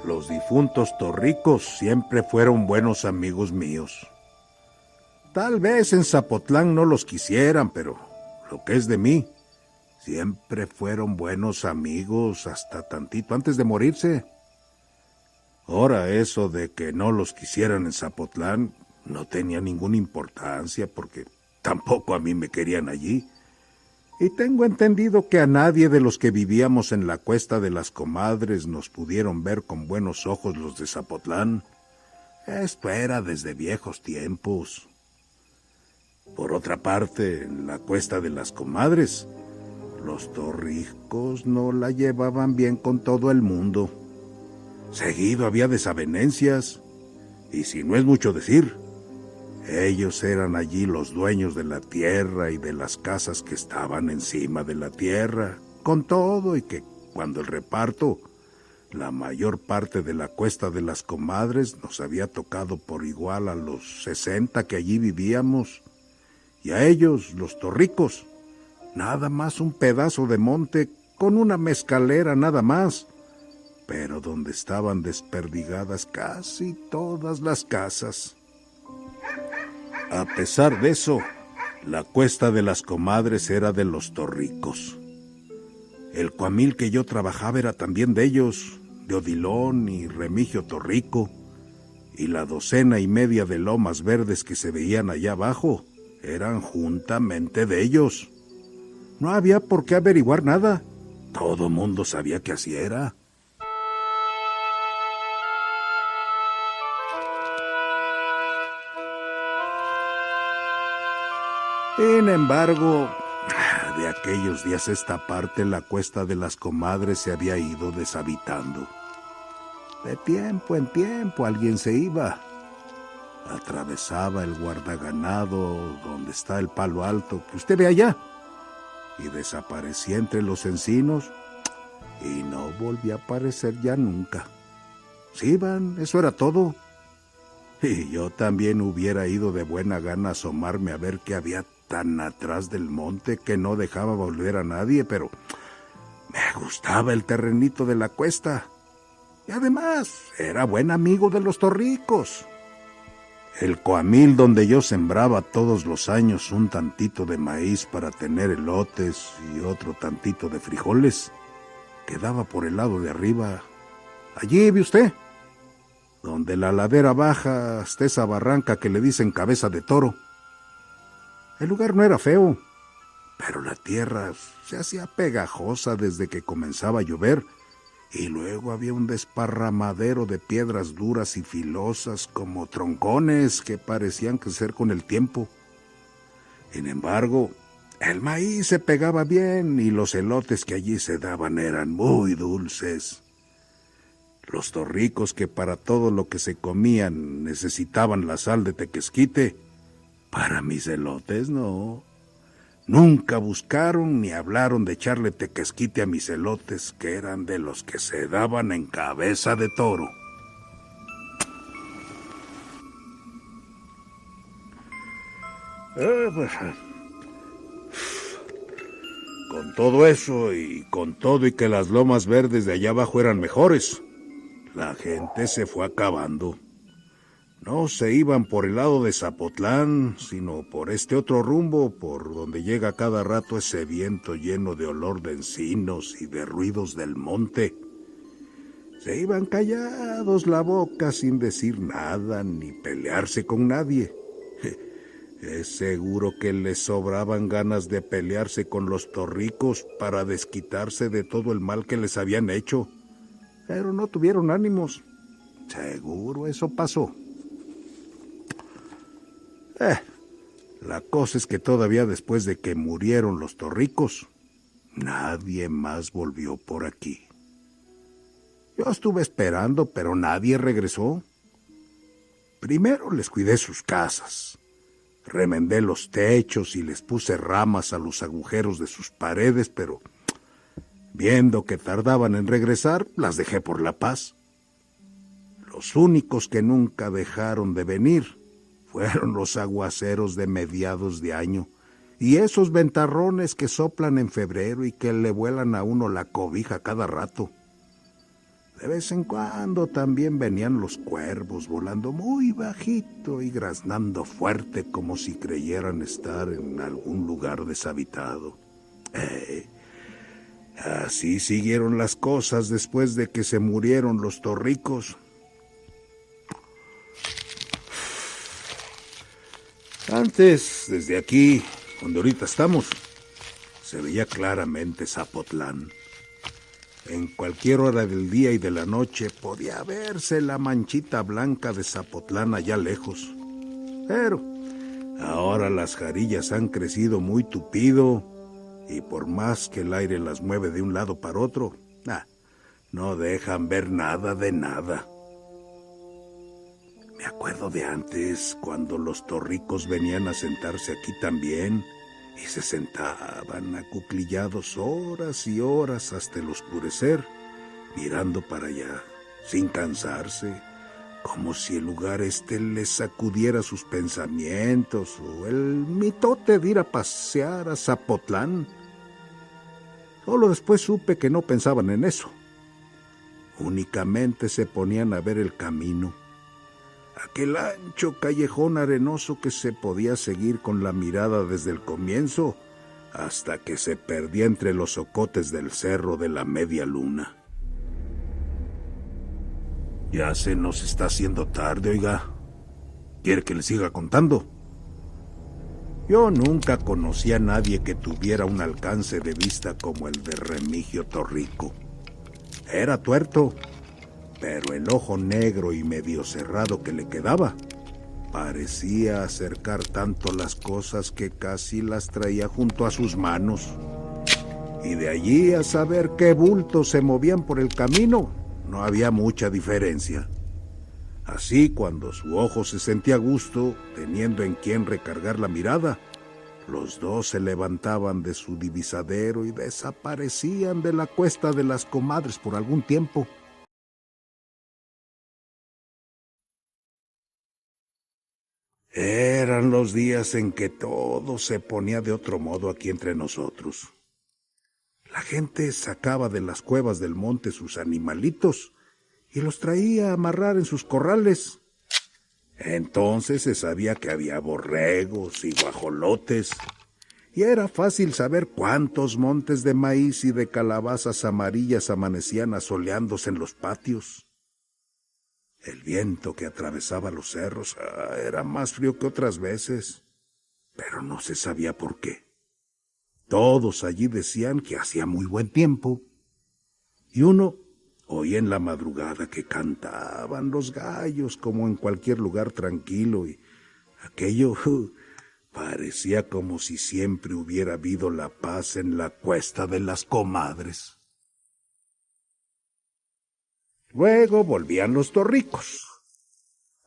Los difuntos torricos siempre fueron buenos amigos míos. Tal vez en Zapotlán no los quisieran, pero lo que es de mí, siempre fueron buenos amigos hasta tantito antes de morirse. Ahora eso de que no los quisieran en Zapotlán no tenía ninguna importancia porque tampoco a mí me querían allí. Y tengo entendido que a nadie de los que vivíamos en la Cuesta de las Comadres nos pudieron ver con buenos ojos los de Zapotlán. Esto era desde viejos tiempos. Por otra parte, en la Cuesta de las Comadres, los torricos no la llevaban bien con todo el mundo. Seguido había desavenencias, y si no es mucho decir, ellos eran allí los dueños de la tierra y de las casas que estaban encima de la tierra, con todo y que cuando el reparto, la mayor parte de la Cuesta de las Comadres nos había tocado por igual a los 60 que allí vivíamos, y a ellos, los torricos, nada más un pedazo de monte con una mezcalera nada más, pero donde estaban desperdigadas casi todas las casas. A pesar de eso, la Cuesta de las Comadres era de los torricos. El cuamil que yo trabajaba era también de ellos, de Odilón y Remigio Torrico, y la 2.5 de lomas verdes que se veían allá abajo eran juntamente de ellos. No había por qué averiguar nada. Todo mundo sabía que así era. Sin embargo, de aquellos días a esta parte la Cuesta de las Comadres se había ido deshabitando. De tiempo en tiempo alguien se iba. Atravesaba el guardaganado donde está el palo alto que usted ve allá y desaparecía entre los encinos y no volvía a aparecer ya nunca. Se iban, eso era todo. Y yo también hubiera ido de buena gana a asomarme a ver qué había tan atrás del monte que no dejaba volver a nadie, pero me gustaba el terrenito de la cuesta. Y además, era buen amigo de los torricos. El coamil donde yo sembraba todos los años un tantito de maíz para tener elotes y otro tantito de frijoles, quedaba por el lado de arriba. Allí, ¿ve usted? Donde la ladera baja hasta esa barranca que le dicen Cabeza de Toro. El lugar no era feo, pero la tierra se hacía pegajosa desde que comenzaba a llover, y luego había un desparramadero de piedras duras y filosas como troncones que parecían crecer con el tiempo. Sin embargo, el maíz se pegaba bien y los elotes que allí se daban eran muy dulces. Los torricos que para todo lo que se comían necesitaban la sal de tequesquite, para mis elotes no. Nunca buscaron ni hablaron de echarle tequesquite a mis elotes, que eran de los que se daban en Cabeza de Toro. Con todo eso y con todo y que las lomas verdes de allá abajo eran mejores, la gente se fue acabando. No se iban por el lado de Zapotlán, sino por este otro rumbo, por donde llega cada rato ese viento lleno de olor de encinos y de ruidos del monte. Se iban callados la boca sin decir nada ni pelearse con nadie. Es seguro que les sobraban ganas de pelearse con los torricos para desquitarse de todo el mal que les habían hecho, pero no tuvieron ánimos. Seguro eso pasó. La cosa es que todavía después de que murieron los torricos, nadie más volvió por aquí. Yo estuve esperando, pero nadie regresó. Primero les cuidé sus casas, remendé los techos y les puse ramas a los agujeros de sus paredes, pero viendo que tardaban en regresar, las dejé por la paz. Los únicos que nunca dejaron de venir fueron los aguaceros de mediados de año y esos ventarrones que soplan en febrero y que le vuelan a uno la cobija cada rato. De vez en cuando también venían los cuervos volando muy bajito y graznando fuerte como si creyeran estar en algún lugar deshabitado. Así siguieron las cosas después de que se murieron los Torricos. Antes, desde aquí, donde ahorita estamos, se veía claramente Zapotlán. En cualquier hora del día y de la noche podía verse la manchita blanca de Zapotlán allá lejos. Pero ahora las jarillas han crecido muy tupido y por más que el aire las mueve de un lado para otro, no dejan ver nada de nada. Me acuerdo de antes, cuando los Torricos venían a sentarse aquí también, y se sentaban acuclillados horas y horas hasta el oscurecer, mirando para allá, sin cansarse, como si el lugar les sacudiera sus pensamientos, o el mitote de ir a pasear a Zapotlán. Solo después supe que no pensaban en eso. Únicamente se ponían a ver el camino, aquel ancho callejón arenoso que se podía seguir con la mirada desde el comienzo hasta que se perdía entre los ocotes del cerro de la media luna. Ya se nos está haciendo tarde, oiga. ¿Quiere que le siga contando? Yo nunca conocí a nadie que tuviera un alcance de vista como el de Remigio Torrico. Era tuerto, pero el ojo negro y medio cerrado que le quedaba parecía acercar tanto las cosas que casi las traía junto a sus manos. Y de allí a saber qué bultos se movían por el camino, no había mucha diferencia. Así, cuando su ojo se sentía a gusto, teniendo en quien recargar la mirada, los dos se levantaban de su divisadero y desaparecían de la cuesta de las Comadres por algún tiempo. Eran los días en que todo se ponía de otro modo aquí entre nosotros. La gente sacaba de las cuevas del monte sus animalitos y los traía a amarrar en sus corrales. Entonces se sabía que había borregos y guajolotes, y era fácil saber cuántos montes de maíz y de calabazas amarillas amanecían asoleándose en los patios. El viento que atravesaba los cerros era más frío que otras veces, pero no se sabía por qué. Todos allí decían que hacía muy buen tiempo, y uno oía en la madrugada que cantaban los gallos como en cualquier lugar tranquilo, y aquello parecía como si siempre hubiera habido la paz en la cuesta de las Comadres. Luego volvían los Torricos.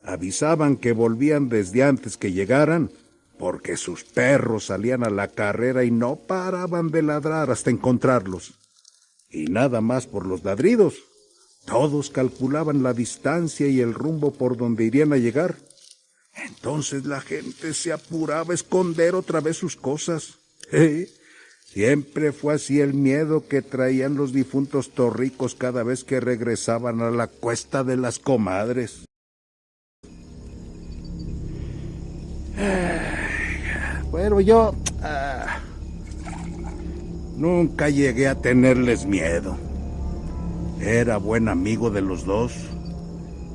Avisaban que volvían desde antes que llegaran, porque sus perros salían a la carrera y no paraban de ladrar hasta encontrarlos. Y nada más por los ladridos. Todos calculaban la distancia y el rumbo por donde irían a llegar. Entonces la gente se apuraba a esconder otra vez sus cosas. Siempre fue así el miedo que traían los difuntos Torricos cada vez que regresaban a la cuesta de las Comadres. Pero yo nunca llegué a tenerles miedo. Era buen amigo de los dos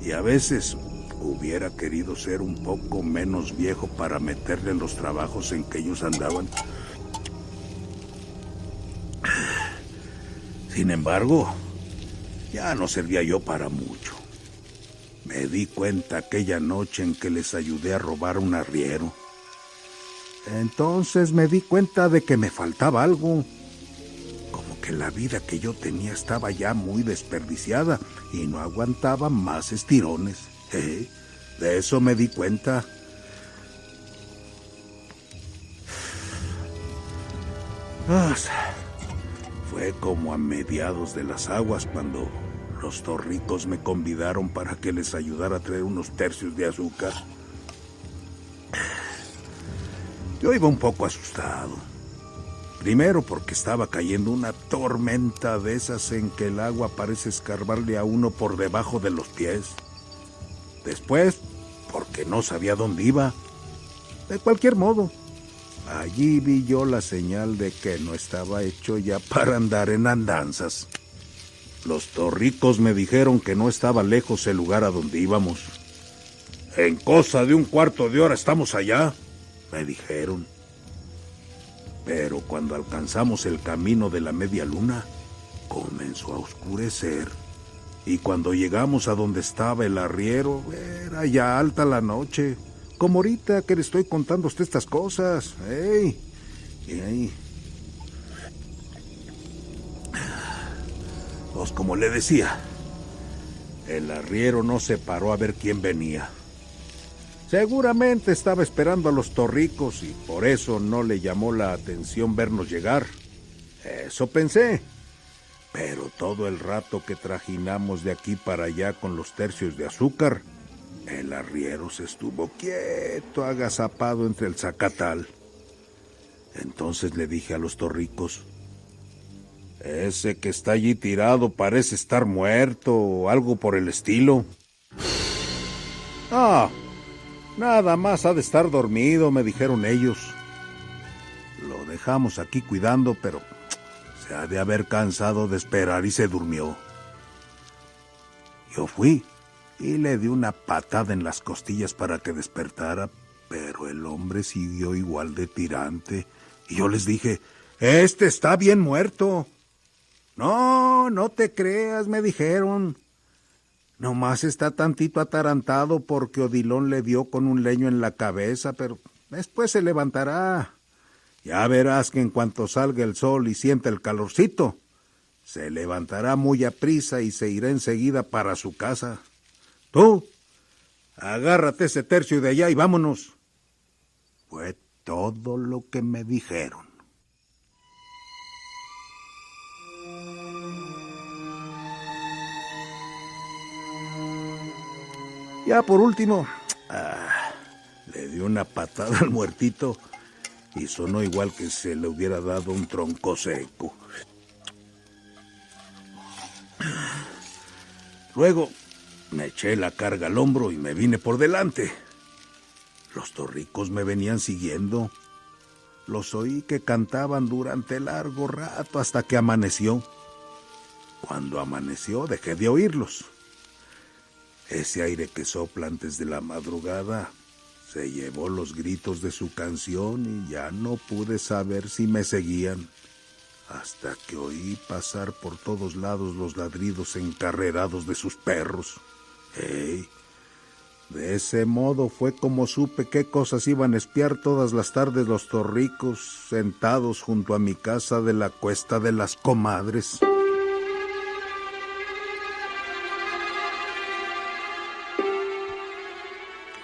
y a veces hubiera querido ser un poco menos viejo para meterle en los trabajos en que ellos andaban. Sin embargo, ya no servía yo para mucho. Me di cuenta aquella noche en que les ayudé a robar un arriero. Entonces me di cuenta de que me faltaba algo. Como que la vida que yo tenía estaba ya muy desperdiciada y no aguantaba más estirones. De eso me di cuenta. Fue como a mediados de las aguas cuando los Torricos me convidaron para que les ayudara a traer unos tercios de azúcar. Yo iba un poco asustado. Primero porque estaba cayendo una tormenta de esas en que el agua parece escarbarle a uno por debajo de los pies. Después, porque no sabía dónde iba. De cualquier modo, allí vi yo la señal de que no estaba hecho ya para andar en andanzas. Los torricos me dijeron que no estaba lejos el lugar a donde íbamos. En cosa de un cuarto de hora estamos allá, me dijeron. Pero cuando alcanzamos el camino de la media luna, comenzó a oscurecer. Y cuando llegamos a donde estaba el arriero, era ya alta la noche. Como ahorita que le estoy contando a usted estas cosas. ¡Ey! ¡Ey! Pues como le decía, el arriero no se paró a ver quién venía. Seguramente estaba esperando a los torricos y por eso no le llamó la atención vernos llegar. Eso pensé. Pero todo el rato que trajinamos de aquí para allá con los tercios de azúcar, el arriero se estuvo quieto, agazapado entre el zacatal. Entonces le dije a los torricos: ese que está allí tirado parece estar muerto o algo por el estilo. Ah, nada más ha de estar dormido, me dijeron ellos. Lo dejamos aquí cuidando, pero se ha de haber cansado de esperar y se durmió. Yo fui y le di una patada en las costillas para que despertara, pero el hombre siguió igual de tirante. Y yo les dije: este está bien muerto. No, no te creas, me dijeron. Nomás está tantito atarantado porque Odilón le dio con un leño en la cabeza, pero después se levantará. Ya verás que en cuanto salga el sol y sienta el calorcito, se levantará muy aprisa y se irá enseguida para su casa. Tú, agárrate ese tercio de allá y vámonos. Fue todo lo que me dijeron. Ya por último, le di una patada al muertito y sonó igual que se le hubiera dado un tronco seco. Luego me eché la carga al hombro y me vine por delante. Los torricos me venían siguiendo. Los oí que cantaban durante largo rato hasta que amaneció. Cuando amaneció dejé de oírlos. Ese aire que sopla antes de la madrugada se llevó los gritos de su canción y ya no pude saber si me seguían, hasta que oí pasar por todos lados los ladridos encarrerados de sus perros. ¡Ey! De ese modo fue como supe qué cosas iban a espiar todas las tardes los torricos sentados junto a mi casa de la Cuesta de las Comadres.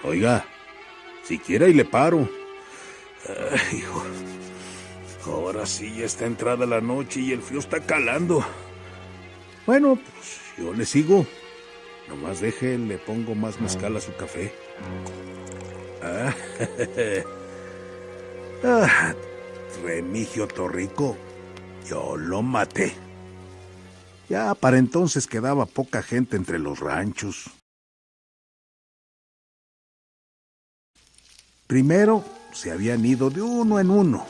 Oiga, si quiere y le paro. Ay, hijo. Ahora sí ya está entrada la noche y el frío está calando. Bueno, pues yo le sigo. Nomás deje, le pongo más mezcal a su café. Remigio Torrico, yo lo maté. Ya para entonces quedaba poca gente entre los ranchos. Primero se habían ido de uno en uno,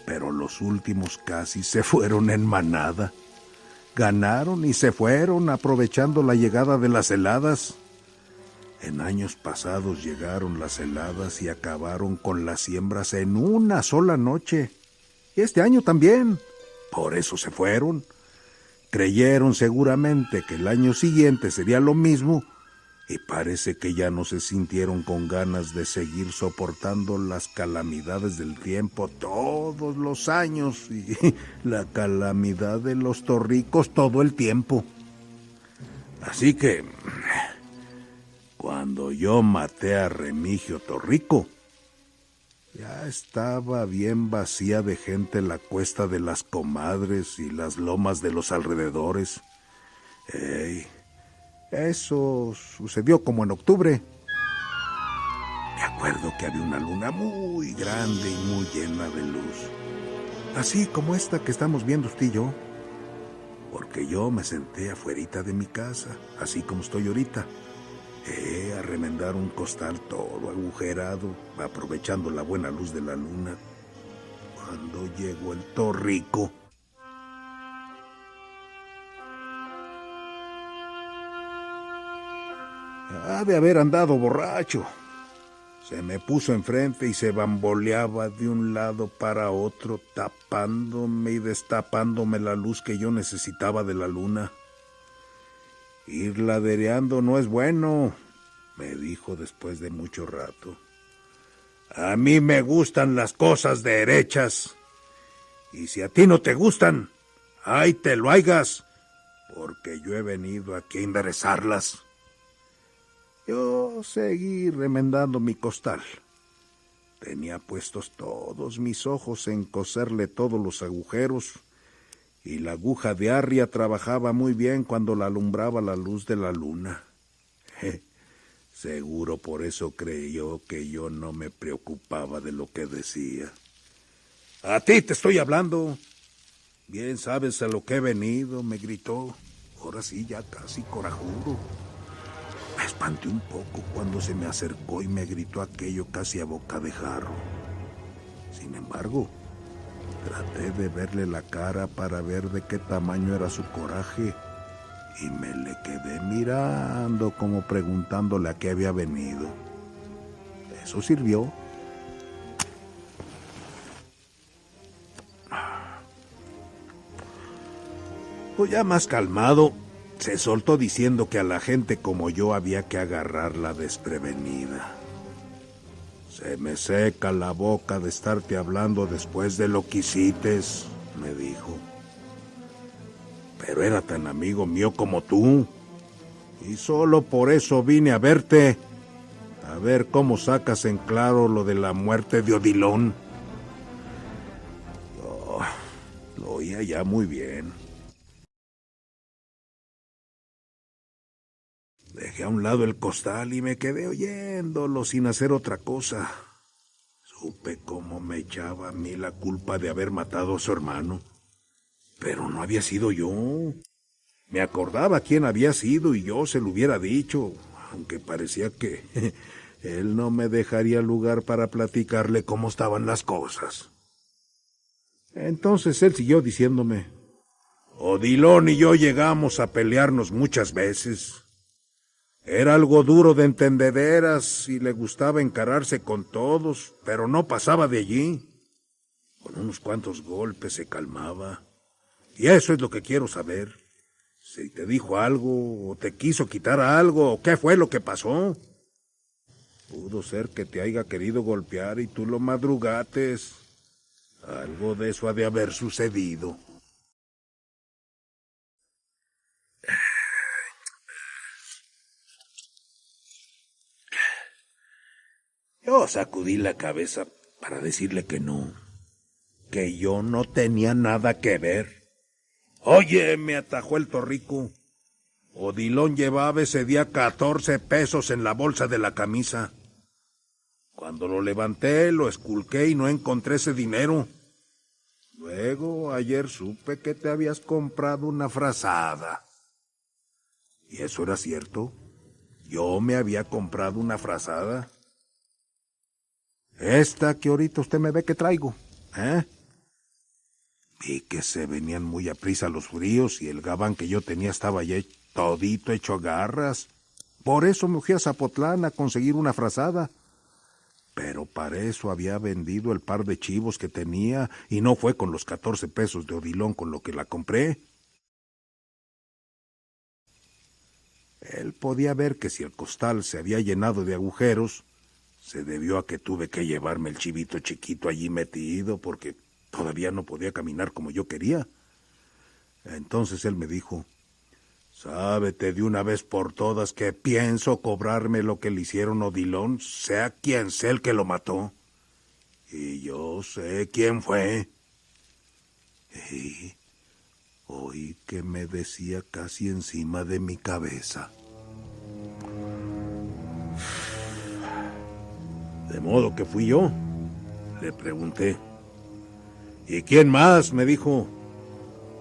pero los últimos casi se fueron en manada. Ganaron y se fueron aprovechando la llegada de las heladas. En años pasados llegaron las heladas y acabaron con las siembras en una sola noche. Y este año también. Por eso se fueron. Creyeron seguramente que el año siguiente sería lo mismo y parece que ya no se sintieron con ganas de seguir soportando las calamidades del tiempo todos los años y la calamidad de los torricos todo el tiempo. Así que, cuando yo maté a Remigio Torrico, ya estaba bien vacía de gente la Cuesta de las Comadres y las lomas de los alrededores. Eso sucedió como en octubre. Me acuerdo que había una luna muy grande y muy llena de luz. así como esta que estamos viendo usted y yo. Porque yo me senté afuerita de mi casa, así como estoy ahorita, a remendar un costal todo agujerado, aprovechando la buena luz de la luna, cuando llegó el Torrico. Ha de haber andado borracho. Se me puso enfrente y se bamboleaba de un lado para otro, tapándome y destapándome la luz que yo necesitaba de la luna. Ir ladereando no es bueno, me dijo después de mucho rato. A mí me gustan las cosas derechas. Y si a ti no te gustan, ahí te lo hagas, porque yo he venido aquí a enderezarlas. Yo seguí remendando mi costal. Tenía puestos todos mis ojos en coserle todos los agujeros, y la aguja de arria trabajaba muy bien cuando la alumbraba la luz de la luna. Seguro por eso creyó que yo no me preocupaba de lo que decía. A ti te estoy hablando. Bien sabes a lo que he venido, me gritó. Ahora sí, ya casi corajudo. Me espanté un poco cuando se me acercó y me gritó aquello casi a boca de jarro. Sin embargo, traté de verle la cara para ver de qué tamaño era su coraje y me le quedé mirando como preguntándole a qué había venido. Eso sirvió. Pues ya más calmado, se soltó diciendo que a la gente como yo había que agarrarla desprevenida. Se me seca la boca de estarte hablando después de lo que hicites, me dijo. Pero era tan amigo mío como tú, y solo por eso vine a verte, a ver cómo sacas en claro lo de la muerte de Odilon. Oh, lo oía ya muy bien. Dejé a un lado el costal y me quedé oyéndolo sin hacer otra cosa. Supe cómo me echaba a mí la culpa de haber matado a su hermano. Pero no había sido yo. Me acordaba quién había sido y yo se lo hubiera dicho, aunque parecía que él no me dejaría lugar para platicarle cómo estaban las cosas. Entonces él siguió diciéndome, Odilon y yo llegamos a pelearnos muchas veces. Era algo duro de entendederas y le gustaba encararse con todos, pero no pasaba de allí. Con unos cuantos golpes se calmaba. Y eso es lo que quiero saber. Si te dijo algo, o te quiso quitar algo, o qué fue lo que pasó. Pudo ser que te haya querido golpear y tú lo madrugates. Algo de eso ha de haber sucedido. Yo sacudí la cabeza para decirle que no, que yo no tenía nada que ver. Oye, me atajó el Torrico. Odilon llevaba ese día 14 pesos en la bolsa de la camisa. Cuando lo levanté, lo esculqué y no encontré ese dinero. Luego, ayer supe que te habías comprado una frazada. ¿Y eso era cierto? Yo me había comprado una frazada. Esta que ahorita usted me ve que traigo, ¿eh? Vi que se venían muy aprisa los fríos y el gabán que yo tenía estaba ya todito hecho a garras. Por eso me fui a Zapotlán a conseguir una frazada. Pero para eso había vendido el par de chivos que tenía y no fue con los 14 pesos de Odilon con lo que la compré. Él podía ver que si el costal se había llenado de agujeros, se debió a que tuve que llevarme el chivito chiquito allí metido porque todavía no podía caminar como yo quería. Entonces él me dijo, sábete de una vez por todas que pienso cobrarme lo que le hicieron a Odilon, sea quien sea el que lo mató. Y yo sé quién fue. Y oí que me decía casi encima de mi cabeza. ¿De modo que fui yo?, le pregunté. ¿Y quién más? Me dijo.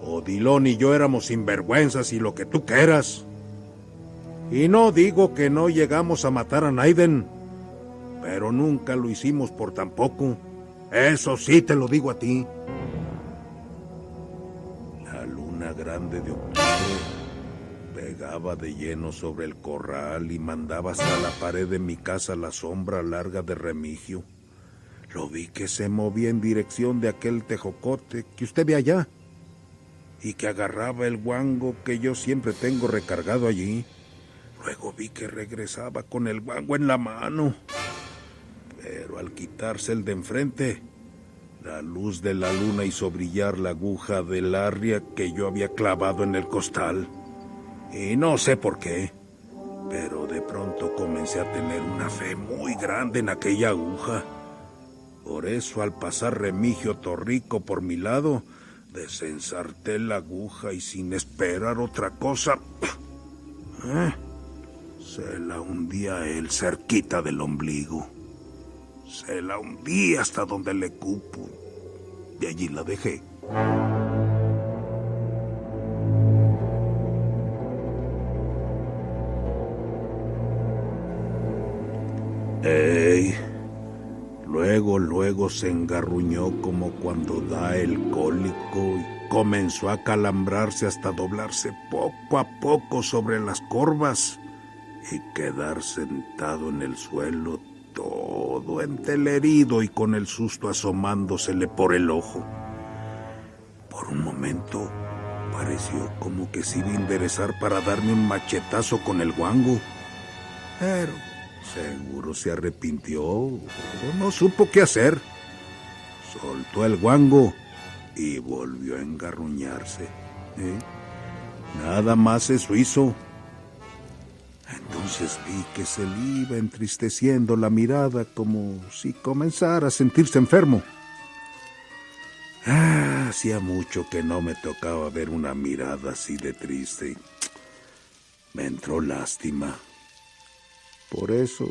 Odilon y yo éramos sinvergüenzas y lo que tú quieras. Y no digo que no llegamos a matar a Naiden, pero nunca lo hicimos por tan poco. Eso sí te lo digo a ti. La luna grande de octubre pegaba de lleno sobre el corral y mandaba hasta la pared de mi casa la sombra larga de Remigio. Lo vi que se movía en dirección de aquel tejocote que usted ve allá y que agarraba el guango que yo siempre tengo recargado allí. Luego vi que regresaba con el guango en la mano. Pero al quitarse el de enfrente, la luz de la luna hizo brillar la aguja del arria que yo había clavado en el costal. Y no sé por qué, pero de pronto comencé a tener una fe muy grande en aquella aguja. Por eso al pasar Remigio Torrico por mi lado, desensarté la aguja y sin esperar otra cosa, se la hundí a él cerquita del ombligo. Se la hundí hasta donde le cupo. Y allí la dejé. ¡Ey! Luego se engarruñó como cuando da el cólico y comenzó a calambrarse hasta doblarse poco a poco sobre las corvas y quedar sentado en el suelo todo entelerido y con el susto asomándosele por el ojo. Por un momento pareció como que se iba a enderezar para darme un machetazo con el guango, pero seguro se arrepintió o no supo qué hacer. Soltó el guango y volvió a engarruñarse. Nada más eso hizo. Entonces vi que se le iba entristeciendo la mirada como si comenzara a sentirse enfermo. Hacía mucho que no me tocaba ver una mirada así de triste. Me entró lástima. Por eso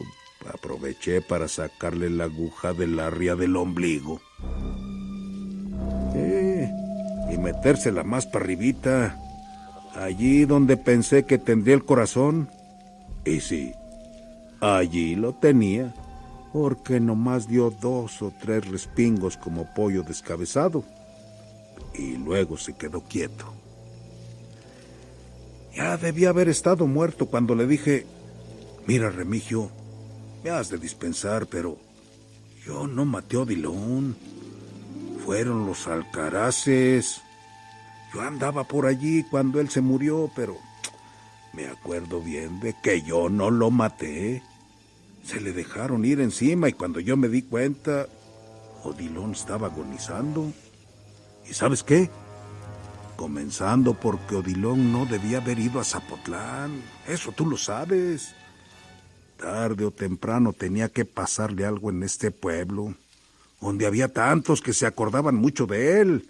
aproveché para sacarle la aguja del arria del ombligo. Y metérsela más para arribita, allí donde pensé que tendría el corazón. Y sí, allí lo tenía, porque nomás dio 2 o 3 respingos como pollo descabezado. Y luego se quedó quieto. Ya debía haber estado muerto cuando le dije: mira, Remigio, me has de dispensar, pero yo no maté a Odilon. Fueron los alcaraces. Yo andaba por allí cuando él se murió, pero me acuerdo bien de que yo no lo maté. Se le dejaron ir encima y cuando yo me di cuenta, Odilon estaba agonizando. ¿Y sabes qué? Comenzando porque Odilon no debía haber ido a Zapotlán. Eso tú lo sabes. Tarde o temprano tenía que pasarle algo en este pueblo, donde había tantos que se acordaban mucho de él.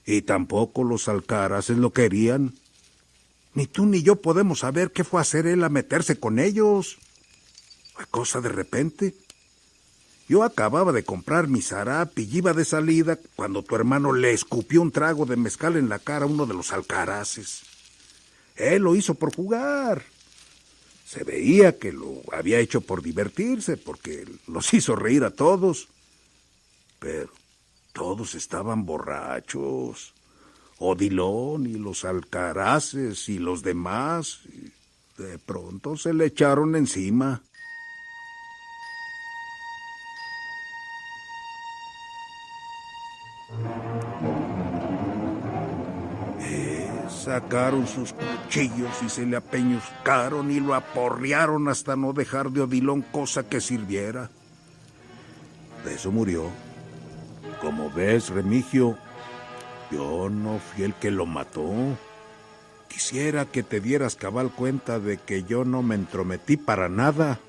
Y tampoco los alcaraces lo querían. Ni tú ni yo podemos saber qué fue a hacer él a meterse con ellos. Fue cosa de repente. Yo acababa de comprar mi zarape y iba de salida cuando tu hermano le escupió un trago de mezcal en la cara a uno de los alcaraces. Él lo hizo por jugar. Se veía que lo había hecho por divertirse, porque los hizo reír a todos. Pero todos estaban borrachos. Odilon y los alcaraces y los demás. Y de pronto se le echaron encima. Sacaron sus cuchillos y se le apeñuscaron y lo aporrearon hasta no dejar de Odilon cosa que sirviera. De eso murió. Como ves, Remigio, yo no fui el que lo mató. Quisiera que te dieras cabal cuenta de que yo no me entrometí para nada.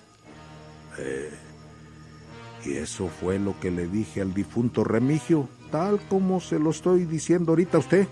Y eso fue lo que le dije al difunto Remigio, tal como se lo estoy diciendo ahorita a usted.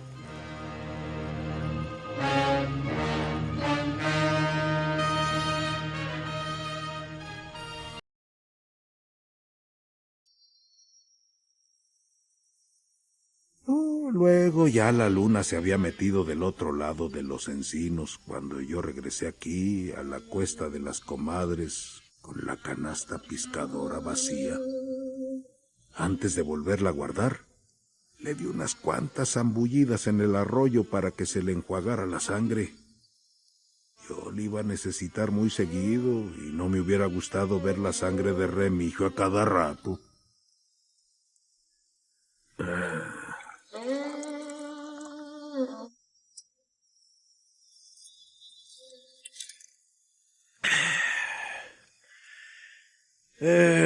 Luego ya la luna se había metido del otro lado de los encinos cuando yo regresé aquí a la cuesta de las comadres con la canasta piscadora vacía. Antes de volverla a guardar, le di unas cuantas zambullidas en el arroyo para que se le enjuagara la sangre. Yo le iba a necesitar muy seguido y no me hubiera gustado ver la sangre de Remigio a cada rato.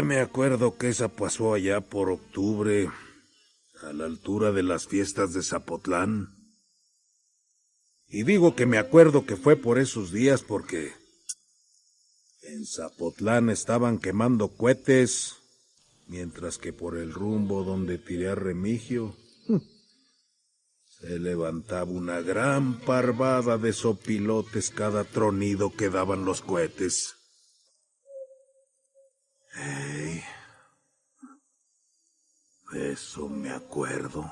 Me acuerdo que esa pasó allá por octubre, a la altura de las fiestas de Zapotlán. Y digo que me acuerdo que fue por esos días porque en Zapotlán estaban quemando cohetes, mientras que por el rumbo donde tiré a Remigio se levantaba una gran parvada de sopilotes cada tronido que daban los cohetes. Hey, de eso me acuerdo.